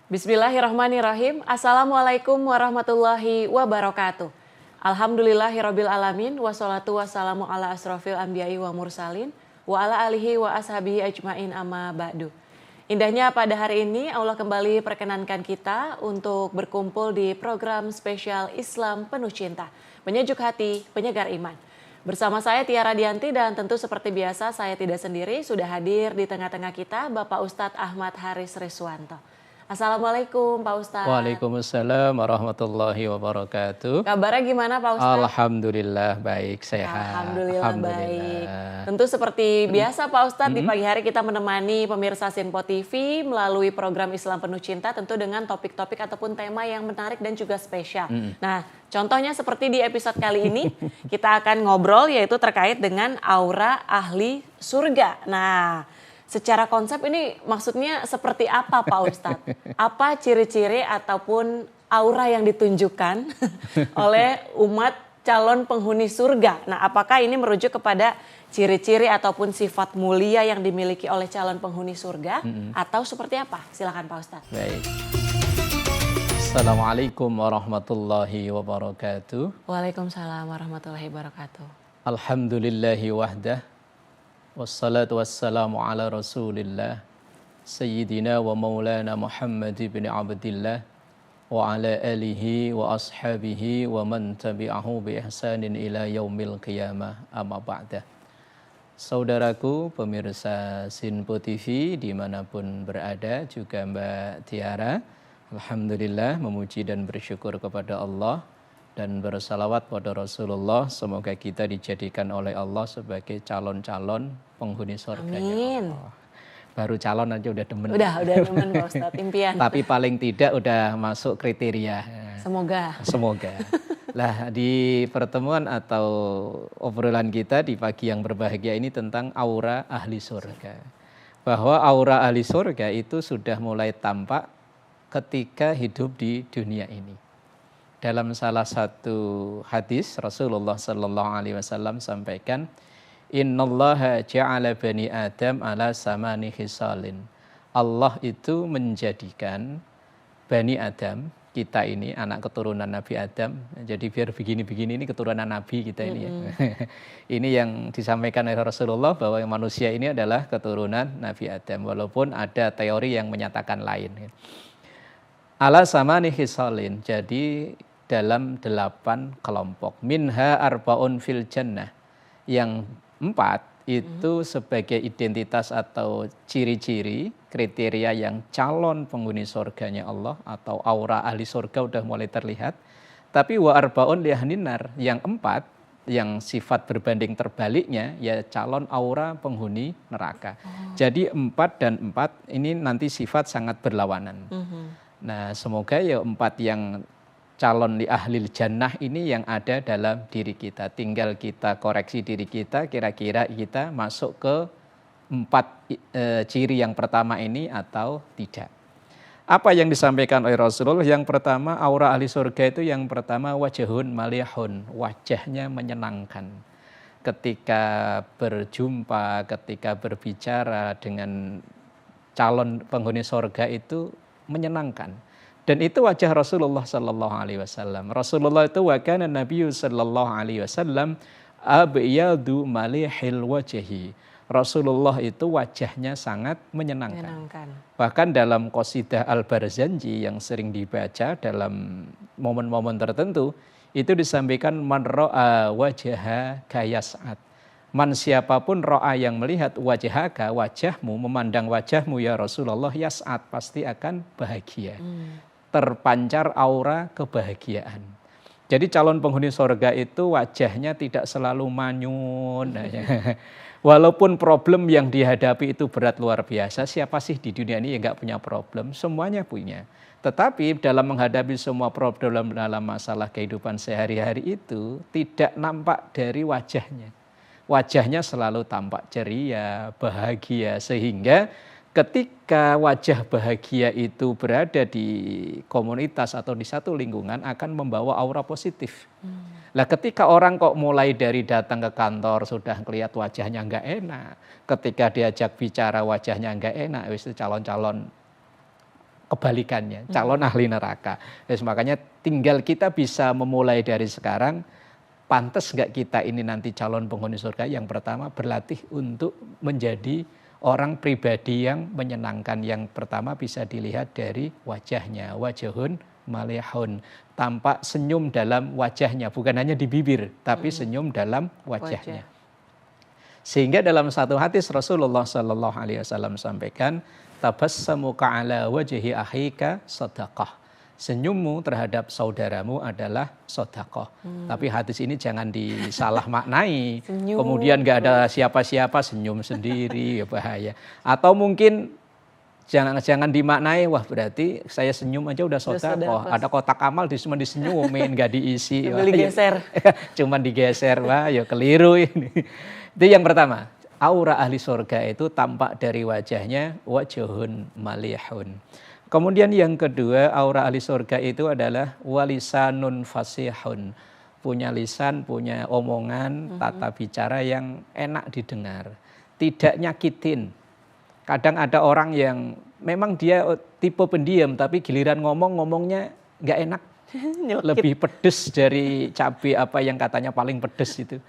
Bismillahirrahmanirrahim. Assalamualaikum warahmatullahi wabarakatuh. Alhamdulillahirabbil alamin wassalatu wassalamu ala asrofil anbiya'i wa mursalin wa ala alihi wa ashabihi ajmain amma ba'du. Indahnya pada hari ini Allah kembali perkenankan kita untuk berkumpul di program spesial Islam Penuh Cinta, penyejuk hati, penyegar iman. Bersama saya Tiara Dianti dan tentu seperti biasa saya tidak sendiri, sudah hadir di tengah-tengah kita Bapak Ustadz Ahmad Haris Riswanto. Assalamualaikum Pak Ustadz. Waalaikumsalam warahmatullahi wabarakatuh. Kabarnya gimana Pak Ustadz? Alhamdulillah baik, sehat. Alhamdulillah baik. Tentu seperti biasa Pak Ustadz, di pagi hari kita menemani pemirsa Sinpo TV melalui program Islam Penuh Cinta, tentu dengan topik-topik ataupun tema yang menarik dan juga spesial. Nah, contohnya seperti di episode kali ini kita akan ngobrol yaitu terkait dengan aura ahli surga. Nah, secara konsep ini maksudnya seperti apa Pak Ustadz? Apa ciri-ciri ataupun aura yang ditunjukkan oleh umat calon penghuni surga? Nah, apakah ini merujuk kepada ciri-ciri ataupun sifat mulia yang dimiliki oleh calon penghuni surga? Atau seperti apa? Silakan Pak Ustadz. Baik. Assalamualaikum warahmatullahi wabarakatuh. Waalaikumsalam warahmatullahi wabarakatuh. Alhamdulillahi wahdah. Wassalatu wassalamu ala rasulillah Sayyidina wa maulana Muhammad ibn Abdillah wa ala alihi wa ashabihi wa man tabi'ahu bi ihsanin ila yaumil qiyamah amma ba'dah. Saudaraku pemirsa Sinpo TV dimanapun berada, juga Mbak Tiara, alhamdulillah memuji dan bersyukur kepada Allah dan bersalawat pada Rasulullah. Semoga kita dijadikan oleh Allah sebagai calon-calon penghuni surga. Amin. Baru calon aja udah demen. Udah demen Pak Ustadz, impian. Tapi paling tidak udah masuk kriteria. Semoga. Lah, di pertemuan atau obrolan kita di pagi yang berbahagia ini tentang aura ahli surga. Bahwa aura ahli surga itu sudah mulai tampak ketika hidup di dunia ini. Dalam salah satu hadis Rasulullah sallallahu alaihi wasallam sampaikan, innallaha ja'ala bani Adam ala samani khisalin. Allah itu menjadikan Bani Adam, kita ini anak keturunan Nabi Adam. Jadi biar begini-begini ini keturunan Nabi kita ini ya. Ini yang disampaikan oleh Rasulullah bahwa manusia ini adalah keturunan Nabi Adam. Walaupun ada teori yang menyatakan lain. Ala samani khisalin. Jadi dalam 8 kelompok. Minha arbaun fil jannah. Yang 4 itu sebagai identitas atau ciri-ciri kriteria yang calon penghuni surganya Allah atau aura ahli surga udah mulai terlihat. Tapi wa arbaun liahninar, yang 4 yang sifat berbanding terbaliknya ya calon aura penghuni neraka. Jadi 4 dan 4 ini nanti sifat sangat berlawanan. Nah, semoga ya 4 yang calon di ahli jannah ini yang ada dalam diri kita. Tinggal kita koreksi diri kita, kira-kira kita masuk ke 4 ciri yang pertama ini atau tidak. Apa yang disampaikan oleh Rasulullah? Yang pertama, aura ahli surga itu yang pertama wajhun malihun, wajahnya menyenangkan. Ketika berjumpa, ketika berbicara dengan calon penghuni surga itu menyenangkan. Dan itu wajah Rasulullah sallallahu alaihi wasallam. Rasulullah itu wa kana Nabi sallallahu alaihi wasallam abyadu malihil wajhi. Rasulullah itu wajahnya sangat menyenangkan. Bahkan dalam qasidah Al-Barzanji yang sering dibaca dalam momen-momen tertentu itu disampaikan man ra'a wajha kayas'at. Man siapapun ro'a yang melihat wajhaka, wajahmu, memandang wajahmu ya Rasulullah, yas'at, pasti akan bahagia. Terpancar aura kebahagiaan. Jadi calon penghuni surga itu wajahnya tidak selalu manyun. Walaupun problem yang dihadapi itu berat luar biasa, siapa sih di dunia ini yang nggak punya problem? Semuanya punya. Tetapi dalam menghadapi semua problem dalam masalah kehidupan sehari-hari itu tidak nampak dari wajahnya. Wajahnya selalu tampak ceria, bahagia, sehingga ketika wajah bahagia itu berada di komunitas atau di satu lingkungan akan membawa aura positif. Lah ketika orang kok mulai dari datang ke kantor sudah ngelihat wajahnya nggak enak, ketika diajak bicara wajahnya nggak enak, itu calon-calon kebalikannya, calon ahli neraka. Makanya tinggal kita bisa memulai dari sekarang, pantas nggak kita ini nanti calon penghuni surga? Yang pertama berlatih untuk menjadi orang pribadi yang menyenangkan. Yang pertama bisa dilihat dari wajahnya, wajahun malihun, tampak senyum dalam wajahnya, bukan hanya di bibir, tapi senyum dalam wajahnya. Sehingga dalam satu hadis Rasulullah Sallallahu Alaihi Wasallam sampaikan, tabassamuka ala wajhi akhika sadaqah. Senyummu terhadap saudaramu adalah sedekah. Tapi hadis ini jangan disalah maknai. Kemudian nggak ada siapa-siapa, senyum sendiri, ya bahaya. Atau mungkin jangan dimaknai, wah berarti saya senyum aja udah sedekah. Ada kotak amal cuma disenyumin, nggak diisi. Cuma digeser. Cuman digeser, wah ya keliru ini. Itu yang pertama. Aura ahli surga itu tampak dari wajahnya, wajhun malihun. Kemudian yang kedua, aura ahli surga itu adalah walisanun fasihun. Punya lisan, punya omongan, tata bicara yang enak didengar. Tidak nyakitin. Kadang ada orang yang memang dia tipe pendiam, tapi giliran ngomongnya nggak enak. Lebih pedes dari cabai apa yang katanya paling pedes itu.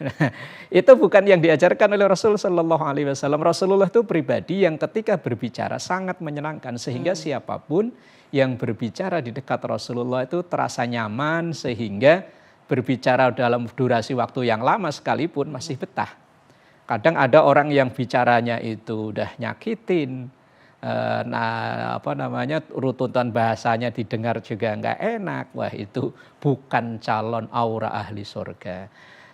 Itu bukan yang diajarkan oleh Rasul Sallallahu Alaihi Wasallam. Rasulullah itu pribadi yang ketika berbicara sangat menyenangkan, sehingga siapapun yang berbicara di dekat Rasulullah itu terasa nyaman, sehingga berbicara dalam durasi waktu yang lama sekalipun masih betah. Kadang ada orang yang bicaranya itu udah nyakitin, rututan bahasanya didengar juga nggak enak. Wah, itu bukan calon aura ahli surga.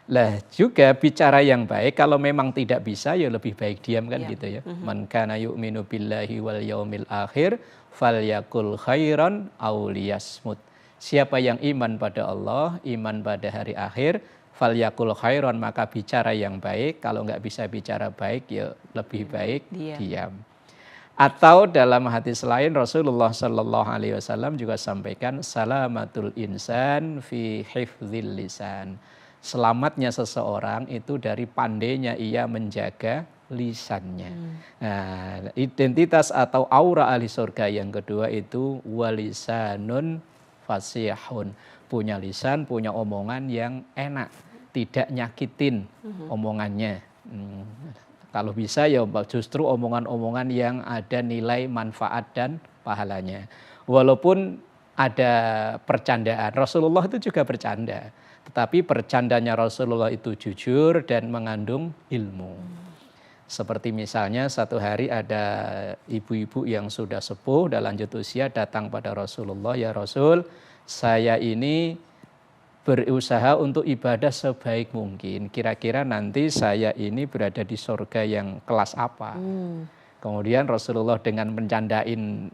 Lah juga bicara yang baik, kalau memang tidak bisa ya lebih baik diam kan gitu ya. Man kana yu'minu billahi wal yaumil akhir falyakul khairan aw liyasmut. Siapa yang iman pada Allah, iman pada hari akhir, falyakul khairan, maka bicara yang baik. Kalau nggak bisa bicara baik ya lebih baik diam. Atau dalam hadis lain Rasulullah Sallallahu Alaihi Wasallam juga sampaikan, salamatul insan fi hifdzil lisan. Selamatnya seseorang itu dari pandainya ia menjaga lisannya. Nah, identitas atau aura ahli surga yang kedua itu walisanun fasihun. Punya lisan, punya omongan yang enak, tidak nyakitin omongannya. Kalau bisa ya justru omongan-omongan yang ada nilai manfaat dan pahalanya. Walaupun ada percandaan, Rasulullah itu juga bercanda. Tetapi bercandanya Rasulullah itu jujur dan mengandung ilmu. Seperti misalnya satu hari ada ibu-ibu yang sudah sepuh dan lanjut usia datang pada Rasulullah, ya Rasul, saya ini berusaha untuk ibadah sebaik mungkin. Kira-kira nanti saya ini berada di surga yang kelas apa? Kemudian Rasulullah dengan mencandain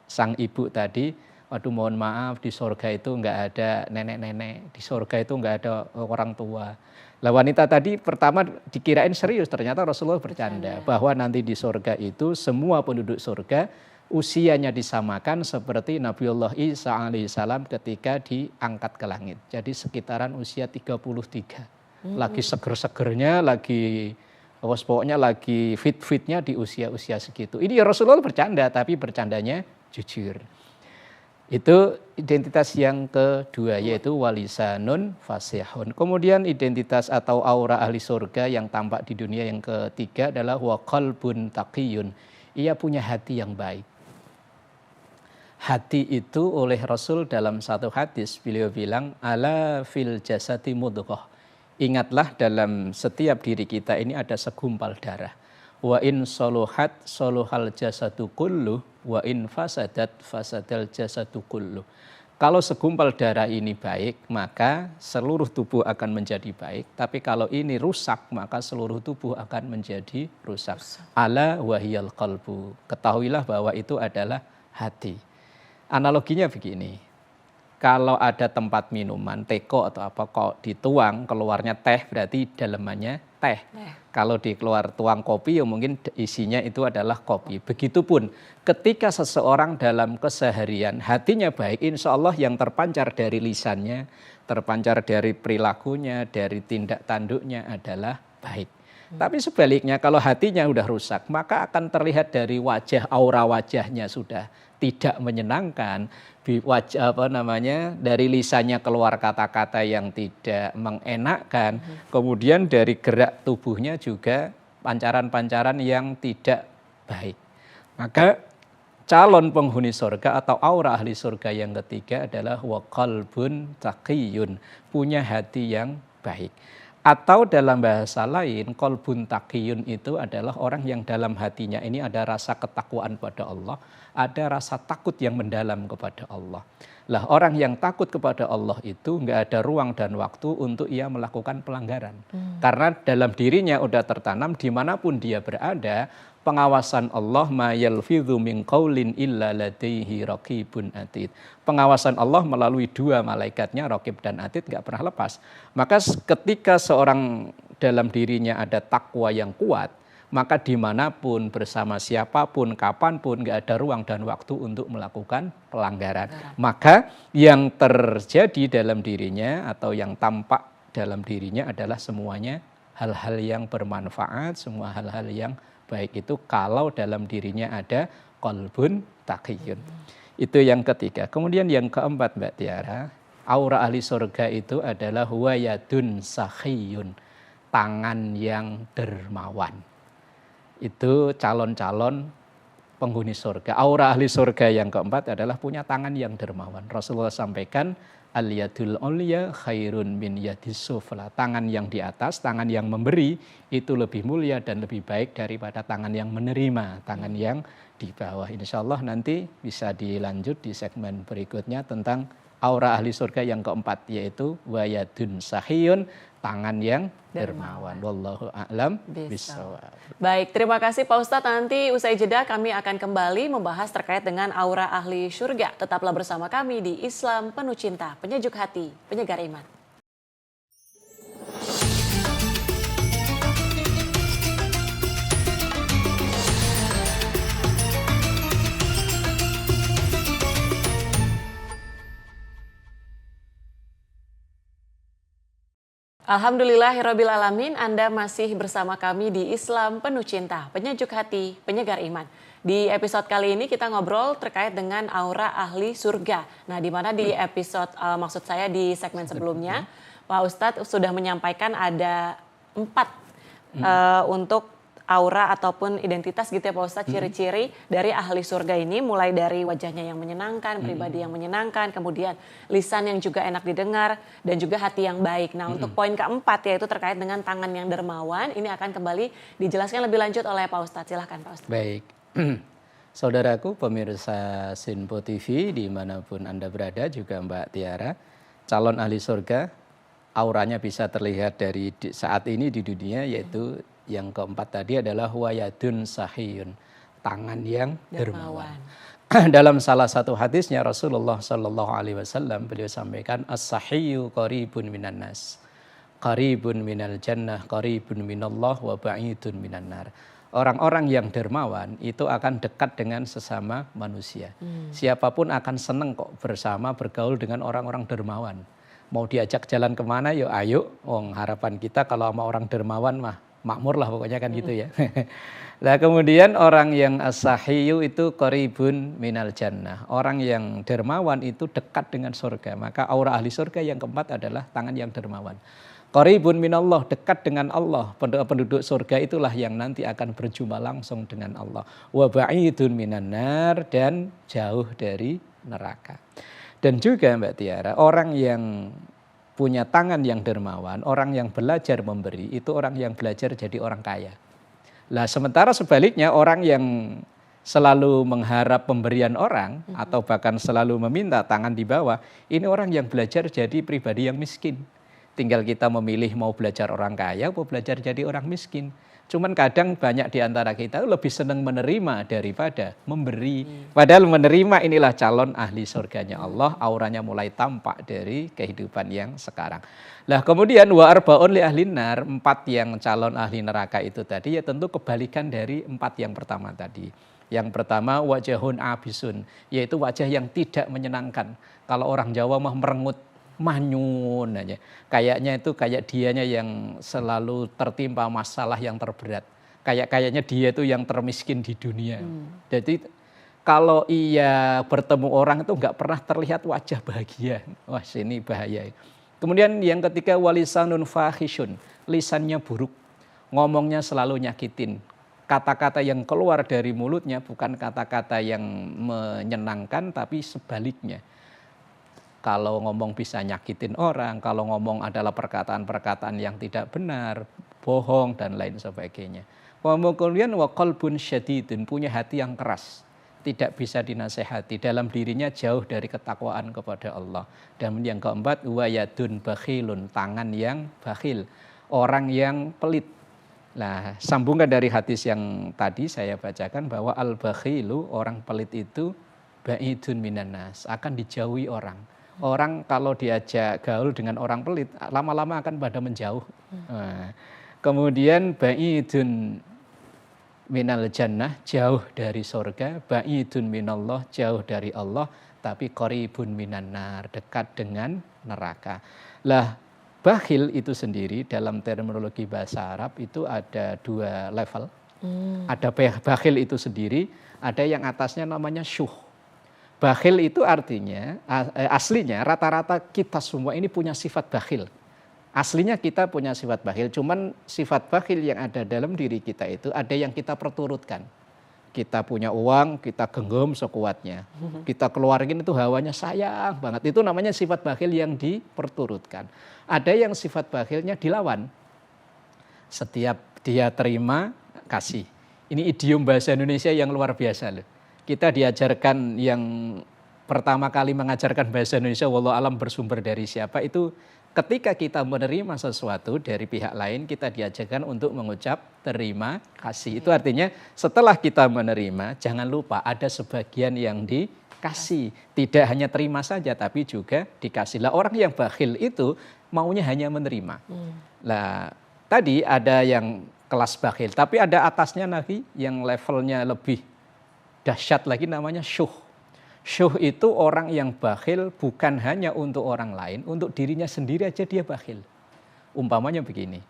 sang ibu tadi, waduh mohon maaf, di surga itu nggak ada nenek-nenek, di surga itu nggak ada orang tua. Lah wanita tadi pertama dikirain serius, ternyata Rasulullah bercanda. Bahwa nanti di surga itu semua penduduk surga usianya disamakan seperti Nabiullah Isa alaihissalam ketika diangkat ke langit. Jadi sekitaran usia 33. Lagi seger-segernya, lagi pokoknya lagi fit-fitnya di usia-usia segitu. Ini ya Rasulullah bercanda, tapi bercandanya jujur. Itu identitas yang kedua, yaitu walisanun fasihun. Kemudian identitas atau aura ahli surga yang tampak di dunia yang ketiga adalah wa qalbun taqiyun. Ia punya hati yang baik. Hati itu oleh Rasul dalam satu hadis beliau bilang, ala fil jasati mudghah. Ingatlah dalam setiap diri kita ini ada segumpal darah. Wa in soluhat soluhal jasadu kullu, wa in fasadat fasadal jasadu kullu. Kalau segumpal darah ini baik, maka seluruh tubuh akan menjadi baik. Tapi kalau ini rusak, maka seluruh tubuh akan menjadi rusak. Ala wahiyal qalbu. Ketahuilah bahwa itu adalah hati. Analoginya begini, kalau ada tempat minuman, teko atau apa, kok dituang keluarnya teh, berarti dalemannya teh. Kalau dikeluar tuang kopi, ya mungkin isinya itu adalah kopi. Begitupun ketika seseorang dalam keseharian hatinya baik, insya Allah yang terpancar dari lisannya, terpancar dari perilakunya, dari tindak tanduknya adalah baik. Tapi sebaliknya kalau hatinya udah rusak, maka akan terlihat dari wajah, aura wajahnya sudah tidak menyenangkan, dari lisannya keluar kata-kata yang tidak mengenakkan, kemudian dari gerak tubuhnya juga pancaran-pancaran yang tidak baik. Maka calon penghuni surga atau aura ahli surga yang ketiga adalah wa qalbun taqiyun, punya hati yang baik. Atau dalam bahasa lain, qalbun taqiyun itu adalah orang yang dalam hatinya ini ada rasa ketakwaan pada Allah, ada rasa takut yang mendalam kepada Allah. Lah orang yang takut kepada Allah itu nggak ada ruang dan waktu untuk ia melakukan pelanggaran. Karena dalam dirinya udah tertanam dimanapun dia berada, pengawasan Allah ma yalfidhu min qaulin illa ladaihi raqibun atid. Pengawasan Allah melalui dua malaikatnya Raqib dan Atid nggak pernah lepas. Maka ketika seorang dalam dirinya ada takwa yang kuat, maka dimanapun, bersama siapapun, kapanpun nggak ada ruang dan waktu untuk melakukan pelanggaran. Maka yang terjadi dalam dirinya atau yang tampak dalam dirinya adalah semuanya hal-hal yang bermanfaat, semua hal-hal yang baik itu kalau dalam dirinya ada qalbun taqiyun. Itu yang ketiga. Kemudian yang keempat Mbak Tiara, aura ahli surga itu adalah huwa yadun sakhiyun, tangan yang dermawan. Itu calon-calon penghuni surga. Aura ahli surga yang keempat adalah punya tangan yang dermawan. Rasulullah sampaikan al-yadul ulya khairun min yadis sufla. Tangan yang di atas, tangan yang memberi itu lebih mulia dan lebih baik daripada tangan yang menerima, tangan yang di bawah. Insyaallah nanti bisa dilanjut di segmen berikutnya tentang aura ahli surga yang keempat, yaitu wayadun sahiyun, tangan yang dermawan. Wallahu a'lam bishawab. Baik, terima kasih Pak Ustadz. Nanti usai jeda kami akan kembali membahas terkait dengan aura ahli surga. Tetaplah bersama kami di Islam Penuh Cinta, penyejuk hati, penyegar iman. Alhamdulillahirabbil alamin, Anda masih bersama kami di Islam Penuh Cinta, penyejuk hati, penyegar iman. Di episode kali ini kita ngobrol terkait dengan aura ahli surga. Nah, di mana di episode maksud saya di segmen sebelumnya, Pak Ustadz sudah menyampaikan ada 4 untuk aura ataupun identitas gitu ya Pak Ustadz, ciri-ciri dari ahli surga ini, mulai dari wajahnya yang menyenangkan, pribadi yang menyenangkan, kemudian lisan yang juga enak didengar, dan juga hati yang baik. Nah untuk poin keempat yaitu terkait dengan tangan yang dermawan, ini akan kembali dijelaskan lebih lanjut oleh Pak Ustadz. Silahkan Pak Ustadz. Baik, saudaraku pemirsa Sinpo TV dimanapun Anda berada, juga Mbak Tiara, calon ahli surga, auranya bisa terlihat dari saat ini di dunia, yaitu yang keempat tadi adalah wayadun sahiyun, tangan yang dermawan. Dalam salah satu hadisnya Rasulullah Shallallahu Alaihi Wasallam beliau sampaikan as-sahiyyu qaribun minan nas, qaribun minal jannah, qaribun minallah, wa ba'idun minan nar. Orang-orang yang dermawan itu akan dekat dengan sesama manusia. Siapapun akan senang kok bersama bergaul dengan orang-orang dermawan. Mau diajak jalan kemana, yuk ayo. Harapan kita kalau sama orang dermawan mah makmur lah pokoknya kan gitu ya. Nah kemudian orang yang as-sahiyyu itu qaribun minal jannah. Orang yang dermawan itu dekat dengan surga. Maka aura ahli surga yang keempat adalah tangan yang dermawan. Qaribun minallah, dekat dengan Allah. Penduduk surga itulah yang nanti akan berjumpa langsung dengan Allah. Wa ba'idun minan nar, dan jauh dari neraka. Dan juga Mbak Tiara, orang yang punya tangan yang dermawan, orang yang belajar memberi, itu orang yang belajar jadi orang kaya. Lah sementara sebaliknya orang yang selalu mengharap pemberian orang atau bahkan selalu meminta tangan di bawah, ini orang yang belajar jadi pribadi yang miskin. Tinggal kita memilih mau belajar orang kaya atau belajar jadi orang miskin. Cuman kadang banyak di antara kita lebih senang menerima daripada memberi. Padahal menerima inilah calon ahli surganya Allah, auranya mulai tampak dari kehidupan yang sekarang. Lah kemudian wa arbaun li ahlin nar, 4 yang calon ahli neraka itu tadi ya tentu kebalikan dari 4 yang pertama tadi. Yang pertama wajahun abisun, yaitu wajah yang tidak menyenangkan. Kalau orang Jawa mah merengut, manyun aja. Kayaknya itu kayak dianya yang selalu tertimpa masalah yang terberat. Kayaknya dia itu yang termiskin di dunia. Jadi kalau ia bertemu orang itu nggak pernah terlihat wajah bahagia. Wah, ini bahaya. Kemudian yang ketiga, walisanun fahisyun, lisannya buruk, ngomongnya selalu nyakitin. Kata-kata yang keluar dari mulutnya bukan kata-kata yang menyenangkan, tapi sebaliknya. Kalau ngomong bisa nyakitin orang, kalau ngomong adalah perkataan-perkataan yang tidak benar, bohong dan lain sebagainya. Kemudian wa qalbun syadidun, punya hati yang keras, tidak bisa dinasehati, dalam dirinya jauh dari ketakwaan kepada Allah. Dan yang keempat, wa yadun bakhilun, tangan yang bakhil, orang yang pelit. Nah, sambungan dari hadis yang tadi saya bacakan bahwa al-bakhilu, orang pelit itu ba'idun minan nas, akan dijauhi orang. Orang kalau diajak gaul dengan orang pelit, lama-lama akan pada menjauh. Nah, kemudian ba'idun minal jannah, jauh dari surga, ba'idun minallah, jauh dari Allah, tapi qaribun minan nar, dekat dengan neraka. Lah, bakhil itu sendiri dalam terminologi bahasa Arab itu ada 2 level. Ada bakhil itu sendiri, ada yang atasnya namanya syuh. Bakhil itu artinya, aslinya rata-rata kita semua ini punya sifat bakhil. Aslinya kita punya sifat bakhil, cuman sifat bakhil yang ada dalam diri kita itu ada yang kita perturutkan. Kita punya uang, kita genggam sekuatnya. Kita keluarin itu hawanya sayang banget. Itu namanya sifat bakhil yang diperturutkan. Ada yang sifat bakhilnya dilawan. Setiap dia terima, kasih. Ini idiom bahasa Indonesia yang luar biasa loh. Kita diajarkan, yang pertama kali mengajarkan bahasa Indonesia, wallahu alam bersumber dari siapa, itu ketika kita menerima sesuatu dari pihak lain, kita diajarkan untuk mengucap terima kasih. Itu artinya setelah kita menerima, jangan lupa ada sebagian yang dikasih. Tidak hanya terima saja, tapi juga dikasih. Lah, orang yang bakhil itu maunya hanya menerima. Lah, tadi ada yang kelas bakhil, tapi ada atasnya lagi yang levelnya lebih dahsyat lagi, namanya syuh. Syuh itu orang yang bakhil bukan hanya untuk orang lain, untuk dirinya sendiri aja dia bakhil. Umpamanya begini,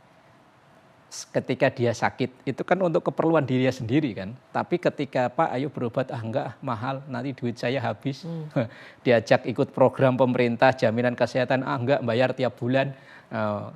ketika dia sakit, itu kan untuk keperluan dirinya sendiri kan. Tapi ketika Pak ayo berobat, enggak mahal, nanti duit saya habis. Diajak ikut program pemerintah jaminan kesehatan, enggak bayar tiap bulan.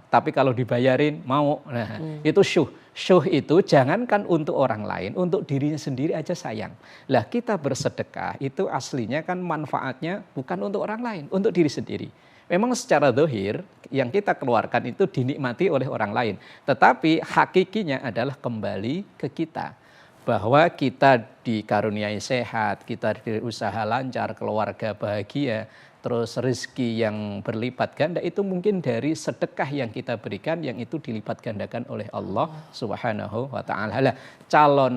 Tapi kalau dibayarin mau. Nah, itu syuh. Syuh itu jangankan untuk orang lain, untuk dirinya sendiri aja sayang. Lah, kita bersedekah itu aslinya kan manfaatnya bukan untuk orang lain, untuk diri sendiri. Memang secara zahir yang kita keluarkan itu dinikmati oleh orang lain, tetapi hakikinya adalah kembali ke kita. Bahwa kita dikaruniai sehat, kita berusaha lancar, keluarga bahagia, terus rezeki yang berlipat ganda, itu mungkin dari sedekah yang kita berikan, yang itu dilipat gandakan oleh Allah Subhanahu wa ta'ala. Calon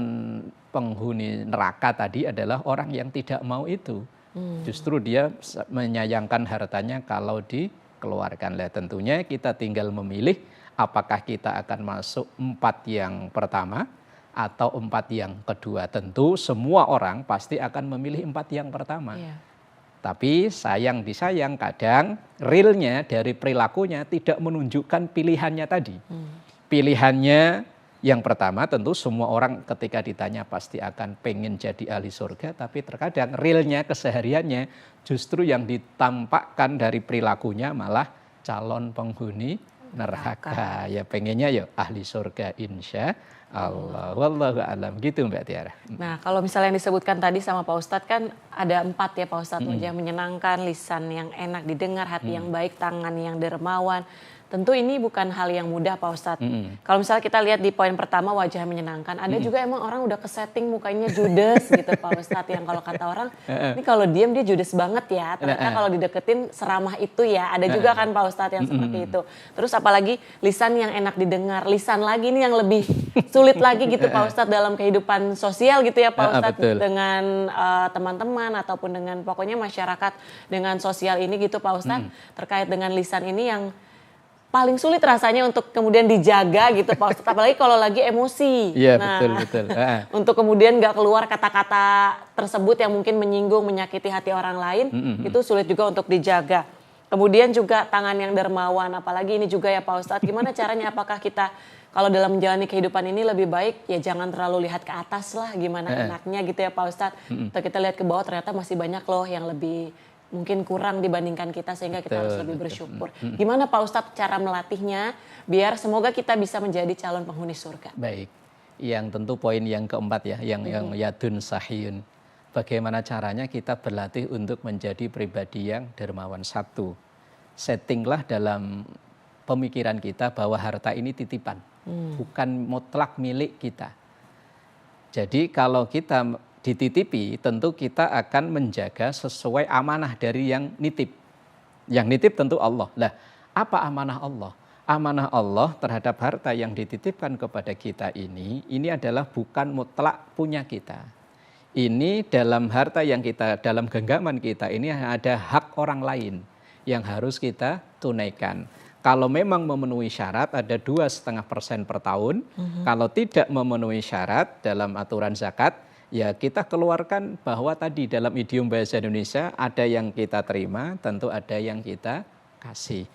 penghuni neraka tadi adalah orang yang tidak mau itu. Justru dia menyayangkan hartanya kalau dikeluarkan. Lah, tentunya kita tinggal memilih apakah kita akan masuk 4 yang pertama atau 4 yang kedua. Tentu semua orang pasti akan memilih 4 yang pertama. Tapi sayang disayang, kadang realnya dari perilakunya tidak menunjukkan pilihannya tadi. Pilihannya yang pertama tentu semua orang ketika ditanya pasti akan pengen jadi ahli surga, tapi terkadang realnya, kesehariannya justru yang ditampakkan dari perilakunya malah calon penghuni neraka. Ya pengennya ya ahli surga insya Allah. Wallahu a'lam, gitu Mbak Tiara. Nah, kalau misalnya yang disebutkan tadi sama Pak Ustadz kan ada 4 ya Pak Ustadz, wajah menyenangkan, lisan yang enak didengar, hati yang baik, tangan yang dermawan. Tentu ini bukan hal yang mudah Pak Ustadz. Kalau misalnya kita lihat di poin pertama wajah menyenangkan, ada juga emang orang udah kesetting mukanya judes gitu Pak Ustadz, yang kalau kata orang, ini kalau diem dia judes banget ya, ternyata kalau dideketin seramah itu ya. Ada juga kan Pak Ustadz yang seperti itu. Terus apalagi lisan yang enak didengar, lisan lagi nih yang lebih sulit lagi gitu Pak Ustadz dalam kehidupan sosial gitu ya Pak Ustadz, dengan teman-teman ataupun dengan pokoknya masyarakat dengan sosial ini gitu Pak Ustadz, terkait dengan lisan ini yang paling sulit rasanya untuk kemudian dijaga gitu Pak Ustadz, apalagi kalau lagi emosi. Iya, betul. Untuk kemudian gak keluar kata-kata tersebut yang mungkin menyinggung, menyakiti hati orang lain, itu sulit juga untuk dijaga. Kemudian juga tangan yang dermawan, apalagi ini juga ya Pak Ustadz, gimana caranya apakah kita kalau dalam menjalani kehidupan ini lebih baik ya jangan terlalu lihat ke atas lah gimana enaknya gitu ya Pak Ustadz. Atau kita lihat ke bawah ternyata masih banyak loh yang lebih mungkin kurang dibandingkan kita sehingga kita harus lebih bersyukur. Gimana Pak Ustadz cara melatihnya biar semoga kita bisa menjadi calon penghuni surga? Baik, yang tentu poin yang keempat ya, yang yadun sahiyun. Bagaimana caranya kita berlatih untuk menjadi pribadi yang dermawan. Satu, settinglah dalam pemikiran kita bahwa harta ini titipan, bukan mutlak milik kita. Jadi kalau kita dititipi, tentu kita akan menjaga sesuai amanah dari yang nitip. Yang nitip tentu Allah. Lah, apa amanah Allah? Amanah Allah terhadap harta yang dititipkan kepada kita ini adalah bukan mutlak punya kita. Ini dalam harta yang kita, dalam genggaman kita ini ada hak orang lain yang harus kita tunaikan. Kalau memang memenuhi syarat ada 2,5% per tahun. Kalau tidak memenuhi syarat dalam aturan zakat, ya kita keluarkan bahwa tadi dalam idiom bahasa Indonesia ada yang kita terima, tentu ada yang kita kasih.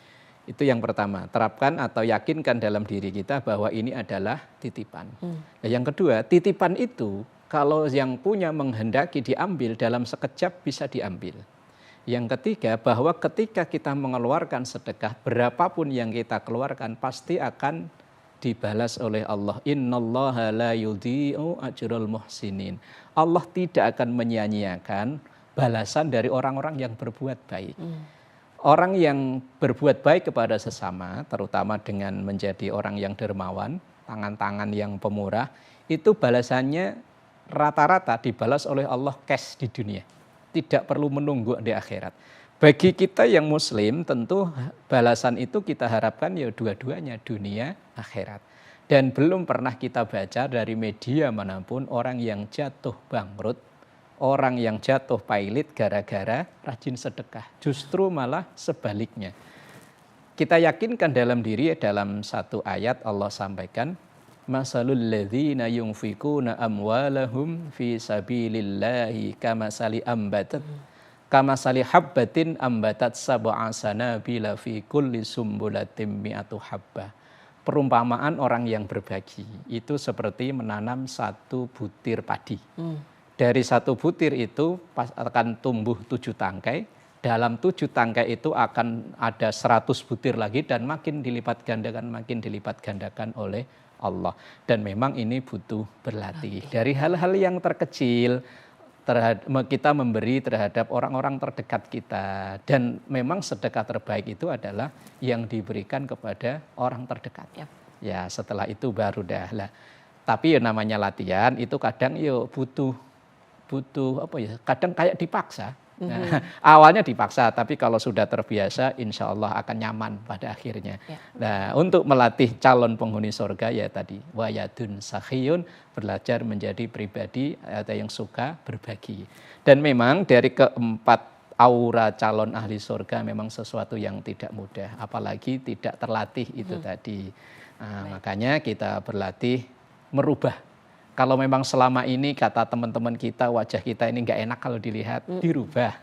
Itu yang pertama, terapkan atau yakinkan dalam diri kita bahwa ini adalah titipan. Nah, yang kedua, titipan itu kalau yang punya menghendaki diambil dalam sekejap bisa diambil. Yang ketiga, bahwa ketika kita mengeluarkan sedekah, berapapun yang kita keluarkan pasti akan dibalas oleh Allah. Innallaha la yudhi'u ajrul muhsinin. Allah tidak akan menyia-nyiakan balasan dari orang-orang yang berbuat baik. Orang yang berbuat baik kepada sesama, terutama dengan menjadi orang yang dermawan, tangan-tangan yang pemurah, itu balasannya rata-rata dibalas oleh Allah cash di dunia. Tidak perlu menunggu di akhirat. Bagi kita yang muslim tentu balasan itu kita harapkan ya dua-duanya, dunia, akhirat. Dan belum pernah kita baca dari media manapun orang yang jatuh bangkrut, orang yang jatuh pailit gara-gara rajin sedekah. Justru malah sebaliknya. Kita yakinkan dalam diri, dalam satu ayat Allah sampaikan, masalul ladzina yunfikuna amwalahum fi sabilillahi kamasali habbatin ambatat sab'a sanabila fi kulli sumbulatin mi'atu habbah. Perumpamaan orang yang berbagi itu seperti menanam satu butir padi. Dari satu butir itu akan tumbuh 7 tangkai. Dalam 7 tangkai itu akan ada 100 butir lagi dan makin dilipat gandakan oleh Allah. Dan memang ini butuh berlatih. Dari hal-hal yang terkecil kita memberi terhadap orang-orang terdekat kita. Dan memang sedekah terbaik itu adalah yang diberikan kepada orang terdekat. Ya setelah itu baru dah lah. Tapi ya namanya latihan itu kadang ya butuh apa ya? Kadang kayak dipaksa. Nah, awalnya dipaksa, tapi kalau sudah terbiasa, insya Allah akan nyaman pada akhirnya. Nah, untuk melatih calon penghuni surga ya tadi, wayadun sahiyun, belajar menjadi pribadi ada yang suka berbagi. Dan memang dari keempat aura calon ahli surga memang sesuatu yang tidak mudah, apalagi tidak terlatih itu tadi. Nah, makanya kita berlatih merubah. Kalau memang selama ini kata teman-teman kita wajah kita ini nggak enak kalau dilihat, dirubah.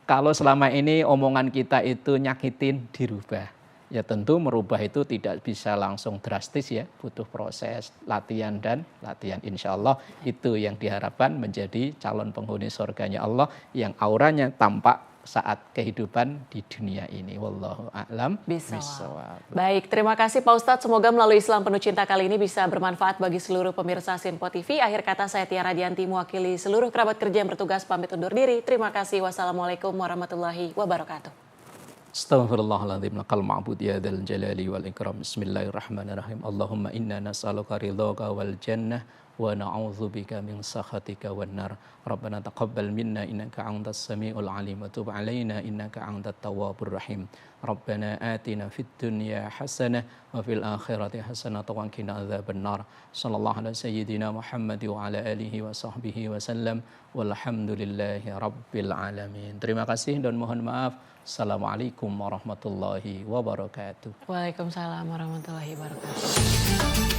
Kalau selama ini omongan kita itu nyakitin, dirubah. Ya tentu merubah itu tidak bisa langsung drastis ya, butuh proses latihan dan latihan. Insya Allah itu yang diharapkan menjadi calon penghuni surganya Allah yang auranya tampak saat kehidupan di dunia ini. Wallahu a'lam bishawab. Baik, terima kasih Pak Ustadz. Semoga melalui Islam Penuh Cinta kali ini bisa bermanfaat bagi seluruh pemirsa Sinpo TV. Akhir kata saya Tia Radianti mewakili seluruh kerabat kerja yang bertugas pamit undur diri. Terima kasih. Wassalamualaikum warahmatullahi wabarakatuh. Astaghfirullahaladzim lakal ma'bud ya dzal jalali wal ikram. Bismillahirrahmanirrahim. Allahumma inna nas'aluka ridhaka wal jannah wa na'udzubika min sakhatika wan nar. Rabbana taqabbal minna innaka antas samiul alim wa tub alaina innaka antat tawwabur rahim. Rabbana atina fid dunya hasanah wa fil akhirati hasanah wa qina adzaban nar. Sallallahu ala sayyidina Muhammad wa ala alihi wa sahbihi wa sallam. Walhamdulillahi rabbil alamin. Terima kasih dan mohon maaf. Assalamualaikum warahmatullahi wabarakatuh. Waalaikumsalam warahmatullahi wabarakatuh.